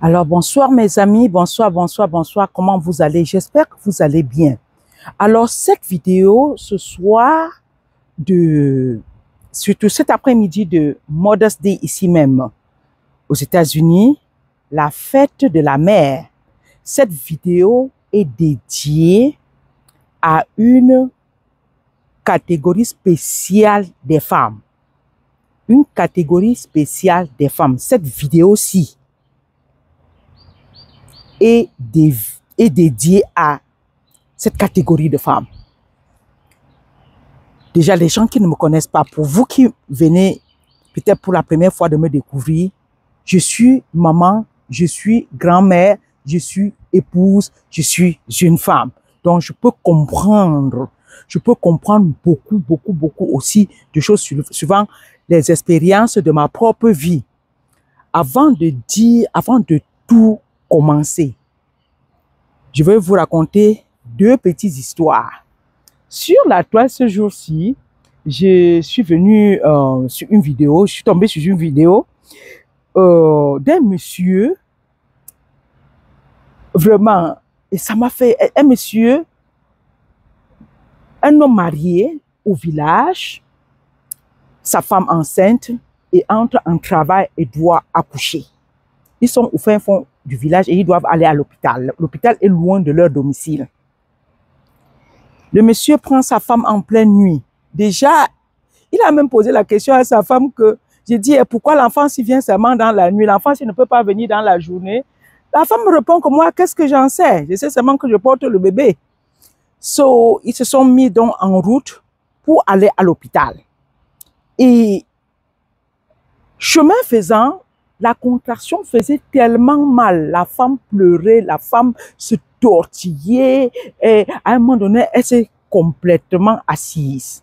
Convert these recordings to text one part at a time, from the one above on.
Alors, bonsoir mes amis, bonsoir, comment vous allez? J'espère que vous allez bien. Alors, cette vidéo ce soir, surtout cet après-midi de Mother's Day ici même, aux États-Unis, la fête de la mère. Cette vidéo est dédiée à une catégorie spéciale des femmes. Une catégorie spéciale des femmes. Cette vidéo-ci est dédiée à cette catégorie de femmes. Déjà, les gens qui ne me connaissent pas, pour vous qui venez peut-être pour la première fois de me découvrir, je suis maman, je suis grand-mère, je suis épouse, je suis une femme. Donc, je peux comprendre beaucoup aussi de choses suivant les expériences de ma propre vie. Avant de tout commencer, je vais vous raconter deux petites histoires. Sur la toile ce jour-ci, je suis venu sur une vidéo, je suis tombé sur une vidéo d'un monsieur, vraiment, et ça m'a fait, un monsieur, un homme marié au village, sa femme enceinte, et entre en travail et doit accoucher. Ils sont au fin fond du village et ils doivent aller à l'hôpital. L'hôpital est loin de leur domicile. Le monsieur prend sa femme en pleine nuit. Déjà, il a même posé la question à sa femme que j'ai dit, pourquoi l'enfant s'y vient seulement dans la nuit? L'enfant s'il ne peut pas venir dans la journée. La femme me répond que moi, qu'est-ce que j'en sais? Je sais seulement que je porte le bébé. So, ils se sont mis donc en route pour aller à l'hôpital. Et chemin faisant, la contraction faisait tellement mal. La femme pleurait, la femme se tortillait. Et à un moment donné, elle s'est complètement assise.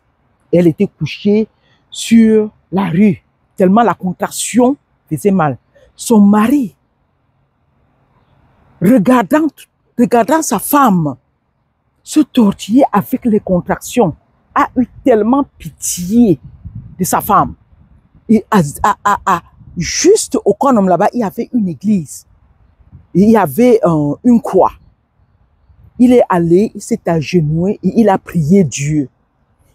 Elle était couchée sur la rue, tellement la contraction faisait mal. Son mari, regardant sa femme se tortiller avec les contractions, a eu tellement pitié de sa femme. Et juste au corner là-bas, il y avait une église. Et il y avait une croix. Il est allé, il s'est agenouillé et il a prié Dieu.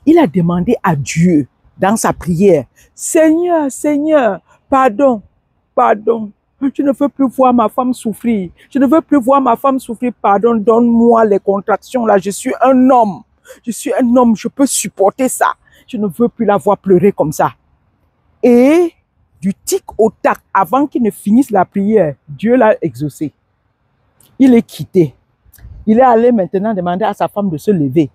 Il a demandé à Dieu dans sa prière, Seigneur, Seigneur, pardon, pardon. Je ne veux plus voir ma femme souffrir. Je ne veux plus voir ma femme souffrir. Pardon, donne-moi les contractions là. Je suis un homme. Je suis un homme, je peux supporter ça. Je ne veux plus la voir pleurer comme ça. Et du tic au tac, avant qu'il ne finisse la prière, Dieu l'a exaucé. Il est quitté. Il est allé maintenant demander à sa femme de se lever.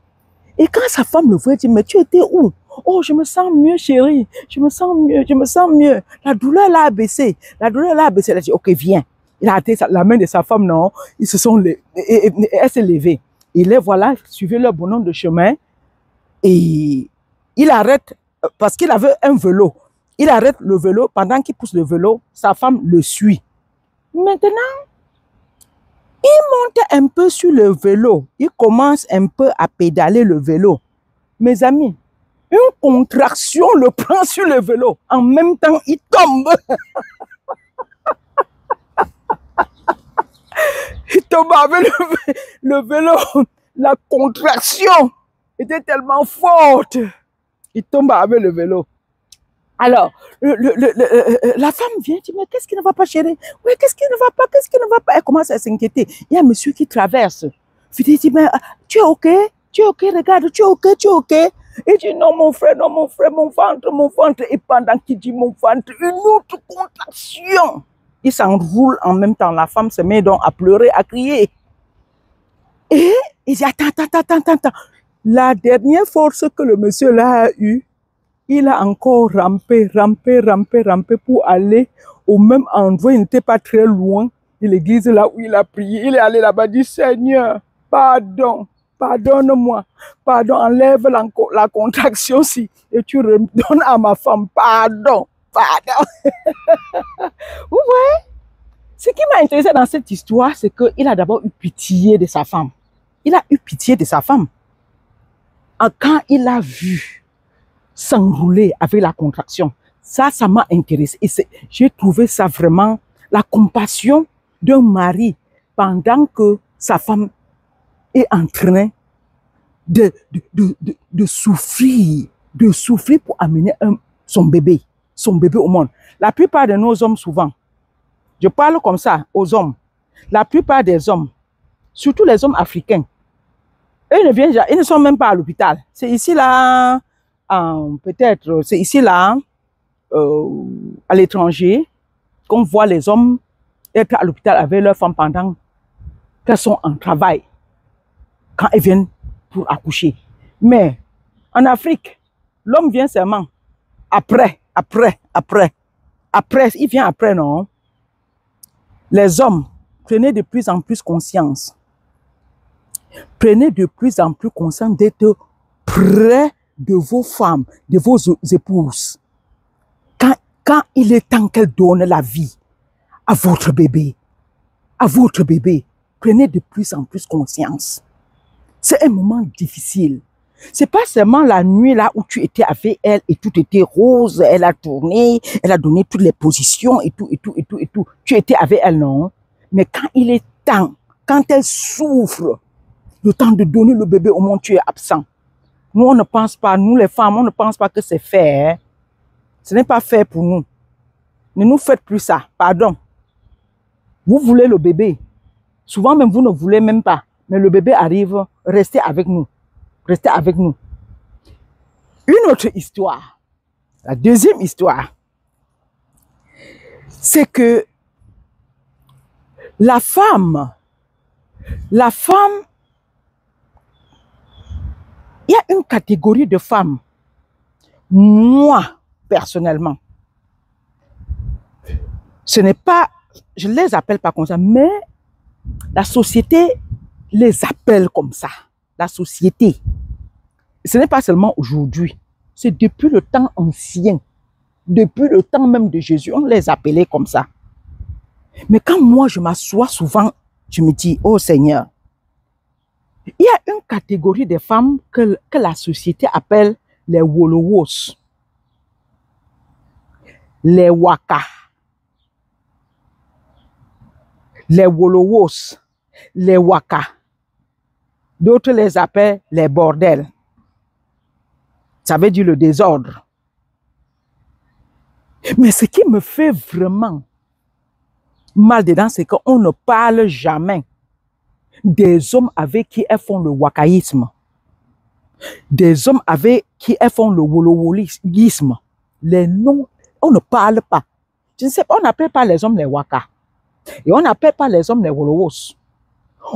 Et quand sa femme le voit, elle dit, mais tu étais où? Oh, je me sens mieux, chérie. Je me sens mieux, je me sens mieux. La douleur l'a abaissé. La douleur l'a abaissé. Elle a dit, ok, viens. Il a arrêté la main de sa femme, non. Ils se sont elle s'est levée. Et les voilà, suivaient leur bonhomme de chemin. Et il arrête, parce qu'il avait un vélo. Il arrête le vélo. Pendant qu'il pousse le vélo, sa femme le suit. Maintenant, il monte un peu sur le vélo. Il commence un peu à pédaler le vélo. Mes amis, une contraction le prend sur le vélo. En même temps, il tombe. Il tombe avec le vélo. La contraction était tellement forte. Il tombe avec le vélo. Alors, la femme vient, dit, mais qu'est-ce qui ne va pas, chérie? Oui, qu'est-ce qui ne va pas? Qu'est-ce qui ne va pas? Elle commence à s'inquiéter. Il y a un monsieur qui traverse. Il dit, mais tu es OK? Tu es OK? Regarde, tu es OK? Tu es OK? Il dit, non, mon frère, mon ventre. Et pendant qu'il dit mon ventre, une autre contraction. Il s'enroule en même temps. La femme se met donc à pleurer, à crier. Et il dit, attends. La dernière force que le monsieur là a eue, il a encore rampé pour aller au même endroit. Il n'était pas très loin de l'église là où il a prié. Il est allé là-bas, dit, Seigneur, pardon, pardonne-moi, pardon, enlève la contraction-ci et tu redonnes à ma femme, pardon. Vous voyez, ce qui m'a intéressé dans cette histoire, c'est qu'il a d'abord eu pitié de sa femme. Il a eu pitié de sa femme. Quand il a vu s'enrouler avec la contraction, ça m'a intéressé. Et j'ai trouvé ça vraiment, la compassion d'un mari pendant que sa femme est en train de souffrir pour amener son bébé au monde. La plupart de nos hommes, souvent, je parle comme ça aux hommes, la plupart des hommes, surtout les hommes africains, ils ne sont même pas à l'hôpital. C'est ici là, peut-être, c'est ici là, à l'étranger, qu'on voit les hommes être à l'hôpital avec leurs femmes pendant qu'elles sont en travail, quand elles viennent pour accoucher. Mais en Afrique, l'homme vient seulement après, il vient après, non? Les hommes, prenez de plus en plus conscience. Prenez de plus en plus conscience d'être près de vos femmes, de vos épouses. Quand il est temps qu'elles donnent la vie à votre bébé, prenez de plus en plus conscience. C'est un moment difficile. C'est pas seulement la nuit là où tu étais avec elle et tout était rose, elle a tourné, elle a donné toutes les positions et tout. Tu étais avec elle, non? Mais quand il est temps, quand elle souffre, le temps de donner le bébé au monde, tu es absent. Nous, on ne pense pas, nous les femmes, on ne pense pas que c'est fait. Hein? Ce n'est pas fait pour nous. Ne nous faites plus ça, pardon. Vous voulez le bébé. Souvent même, vous ne voulez même pas. Mais le bébé arrive, restez avec nous. Restez avec nous. Une autre histoire, la deuxième histoire, c'est que la femme, il y a une catégorie de femmes, moi, personnellement, ce n'est pas, je ne les appelle pas comme ça, mais la société les appelle comme ça. La société. Ce n'est pas seulement aujourd'hui, c'est depuis le temps ancien, depuis le temps même de Jésus, on les appelait comme ça. Mais quand moi je m'assois souvent, je me dis, oh Seigneur, il y a une catégorie de femmes que la société appelle les wolowos, les waka, les wolowos, les waka. D'autres les appellent les bordels. Ça veut dire le désordre. Mais ce qui me fait vraiment mal dedans, c'est qu'on ne parle jamais des hommes avec qui elles font le wakaïsme. Des hommes avec qui elles font le wolowolisme. Les noms, on ne parle pas. Je ne sais pas, on n'appelle pas les hommes les waka. Et on n'appelle pas les hommes les wolowos.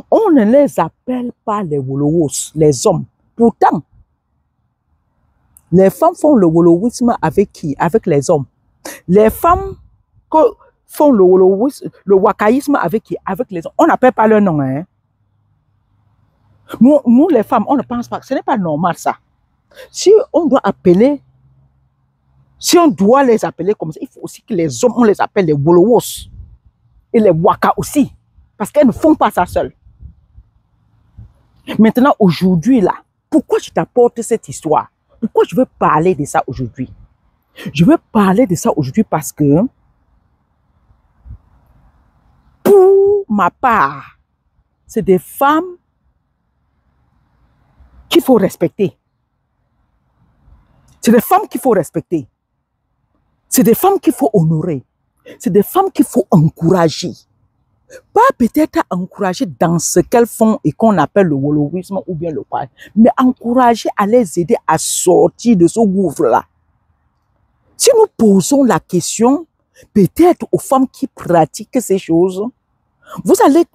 On ne les appelle pas les wolowos, les hommes. Pourtant, les femmes font le wolowisme avec qui? Avec les hommes. Les femmes font le wakaïsme avec qui? Avec les hommes. On n'appelle pas leur nom. Hein? Nous, les femmes, on ne pense pas. Ce n'est pas normal ça. Si on doit les appeler comme ça, il faut aussi que les hommes, on les appelle les wolowos. Et les waka aussi. Parce qu'elles ne font pas ça seules. Maintenant, aujourd'hui, là, pourquoi je t'apporte cette histoire? Pourquoi je veux parler de ça aujourd'hui? Je veux parler de ça aujourd'hui parce que, pour ma part, c'est des femmes qu'il faut respecter. C'est des femmes qu'il faut respecter. C'est des femmes qu'il faut honorer. C'est des femmes qu'il faut encourager. Pas peut-être encourager dans ce qu'elles font et qu'on appelle le wolowisme ou bien le pain, mais encourager à les aider à sortir de ce gouffre-là. Si nous posons la question, peut-être aux femmes qui pratiquent ces choses, vous allez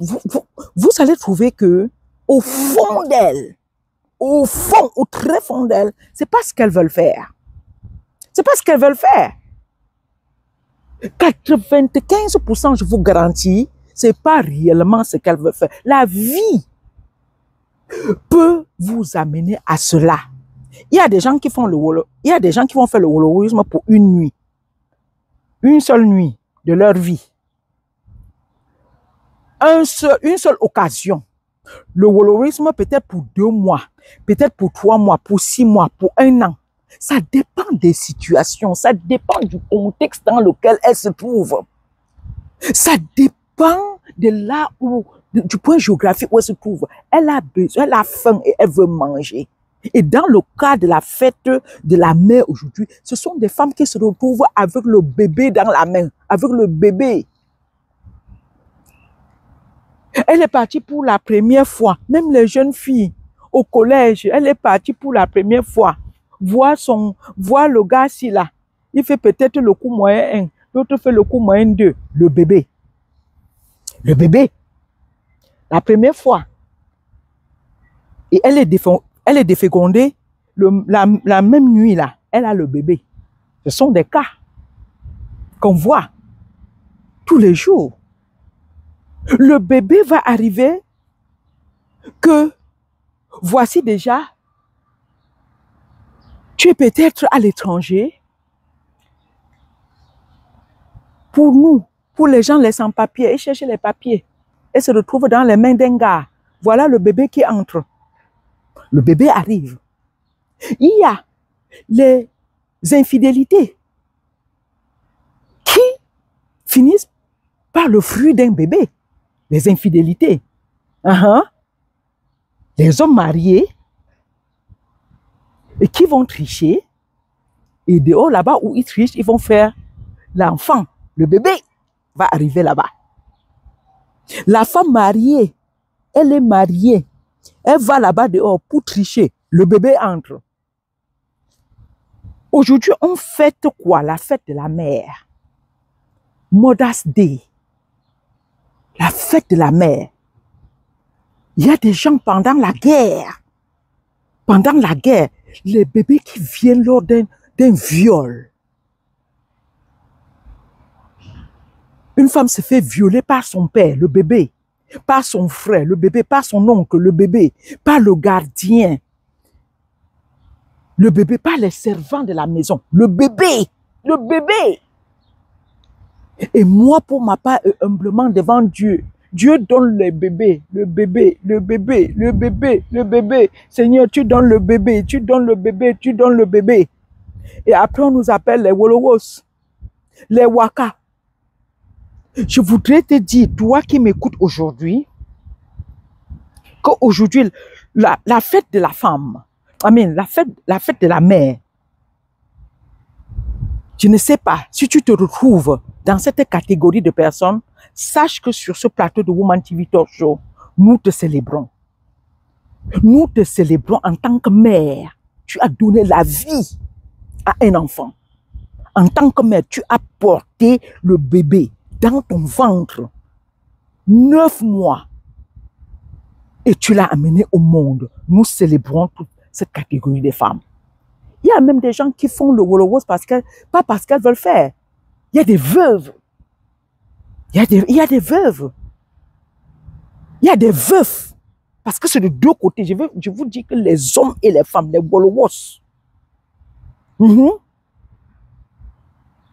trouver que au fond d'elles, au très fond d'elles, c'est pas ce qu'elles veulent faire. C'est pas ce qu'elles veulent faire. 95%, je vous garantis, c'est pas réellement ce qu'elle veut faire. La vie peut vous amener à cela. Il y a des gens qui font vont faire le wolowisme pour une nuit. Une seule nuit de leur vie. Une seule occasion. Le wolowisme peut-être pour 2 mois, peut-être pour 3 mois, pour 6 mois, pour 1 an. Ça dépend des situations, ça dépend du contexte dans lequel elles se trouvent. Ça dépend de là où, du point géographique où elle se trouve, elle a besoin, elle a faim et elle veut manger. Et dans le cas de la fête de la mère aujourd'hui, ce sont des femmes qui se retrouvent avec le bébé dans la main, avec le bébé. Elle est partie pour la première fois, même les jeunes filles au collège, elle est partie pour la première fois. Voir le gars-ci là, il fait peut-être le coup moyen 1, l'autre fait le coup moyen 2, le bébé. Le bébé, la première fois. Et elle est défécondée la même nuit là, elle a le bébé. Ce sont des cas qu'on voit tous les jours. Le bébé va arriver que voici déjà, tu es peut-être à l'étranger. Pour nous, pour les gens les sans-papiers, ils cherchent les papiers et se retrouvent dans les mains d'un gars. Voilà le bébé qui entre. Le bébé arrive. Il y a les infidélités qui finissent par le fruit d'un bébé. Les infidélités. Les hommes mariés et qui vont tricher. Et dehors, là-bas où ils trichent, ils vont faire l'enfant. Le bébé va arriver là-bas. La femme mariée, elle est mariée. Elle va là-bas dehors pour tricher. Le bébé entre. Aujourd'hui, on fête quoi? La fête de la mère. Mother's Day. La fête de la mère. Il y a des gens pendant la guerre. Pendant la guerre, les bébés qui viennent lors d'un viol. Une femme se fait violer par son père, le bébé, par son frère, le bébé, par son oncle, le bébé, par le gardien, le bébé, par les servants de la maison, le bébé, le bébé. Et moi, pour ma part, humblement devant Dieu, Dieu donne les bébés, le bébé, le bébé, le bébé, le bébé. Seigneur, tu donnes le bébé, tu donnes le bébé, tu donnes le bébé. Et après, on nous appelle les Wolowos, les Waka. Je voudrais te dire, toi qui m'écoutes aujourd'hui, qu'aujourd'hui, la fête de la femme, la fête de la mère, je ne sais pas, si tu te retrouves dans cette catégorie de personnes, sache que sur ce plateau de Woman TV Talk Show, nous te célébrons. Nous te célébrons en tant que mère. Tu as donné la vie à un enfant. En tant que mère, tu as porté le bébé dans ton ventre 9 mois et tu l'as amené au monde. Nous célébrons toute cette catégorie de femmes. Il y a même des gens qui font le Wolowos pas parce qu'elles veulent faire. Il y a des veuves. Il y a des veuves. Il y a des veufs. Parce que c'est de deux côtés. Je vous dis que les hommes et les femmes, les Wolowos. Donc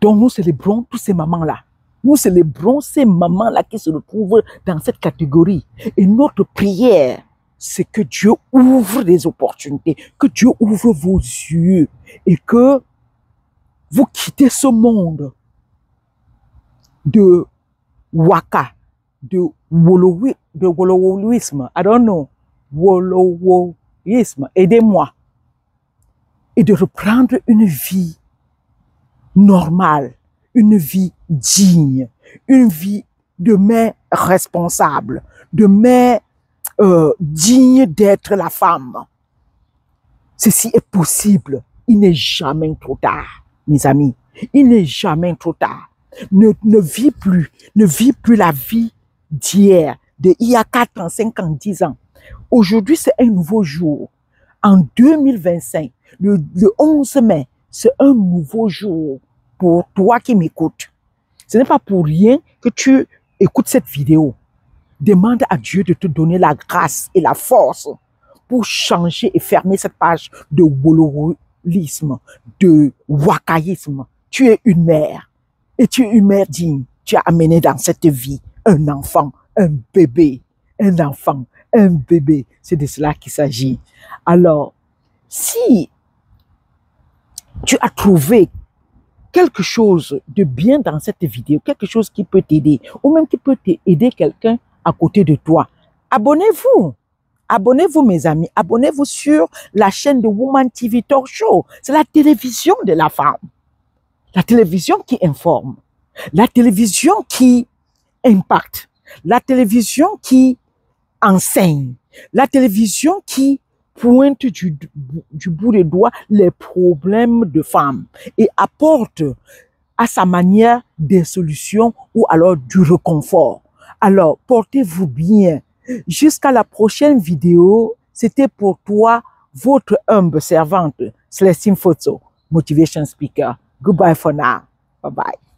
nous célébrons tous ces mamans-là. Nous célébrons ces mamans-là qui se retrouvent dans cette catégorie. Et notre prière, c'est que Dieu ouvre des opportunités, que Dieu ouvre vos yeux et que vous quittez ce monde de waka, de wolowisme, I don't know, wolowisme, aidez-moi, et de reprendre une vie normale, une vie digne, une vie de mère responsable, de mère digne d'être la femme. Ceci est possible. Il n'est jamais trop tard, mes amis. Il n'est jamais trop tard. Ne vis plus la vie d'hier, d'il y a 4 ans, 5 ans, 10 ans. Aujourd'hui, c'est un nouveau jour. En 2025, le 11 mai, c'est un nouveau jour pour toi qui m'écoutes. Ce n'est pas pour rien que tu écoutes cette vidéo. Demande à Dieu de te donner la grâce et la force pour changer et fermer cette page de wolowisme, de wakaïsme. Tu es une mère et tu es une mère digne. Tu as amené dans cette vie un enfant, un bébé, un enfant, un bébé. C'est de cela qu'il s'agit. Alors, si tu as trouvé quelque chose de bien dans cette vidéo, quelque chose qui peut t'aider, ou même qui peut aider quelqu'un à côté de toi, abonnez-vous. Abonnez-vous, mes amis. Abonnez-vous sur la chaîne de Woman TV Talk Show. C'est la télévision de la femme. La télévision qui informe. La télévision qui impacte. La télévision qui enseigne. La télévision qui pointe du bout des doigts les problèmes de femmes et apporte à sa manière des solutions ou alors du réconfort. Alors, portez-vous bien. Jusqu'à la prochaine vidéo, c'était pour toi, votre humble servante, Célestine Fotso, Motivation Speaker. Goodbye for now. Bye-bye.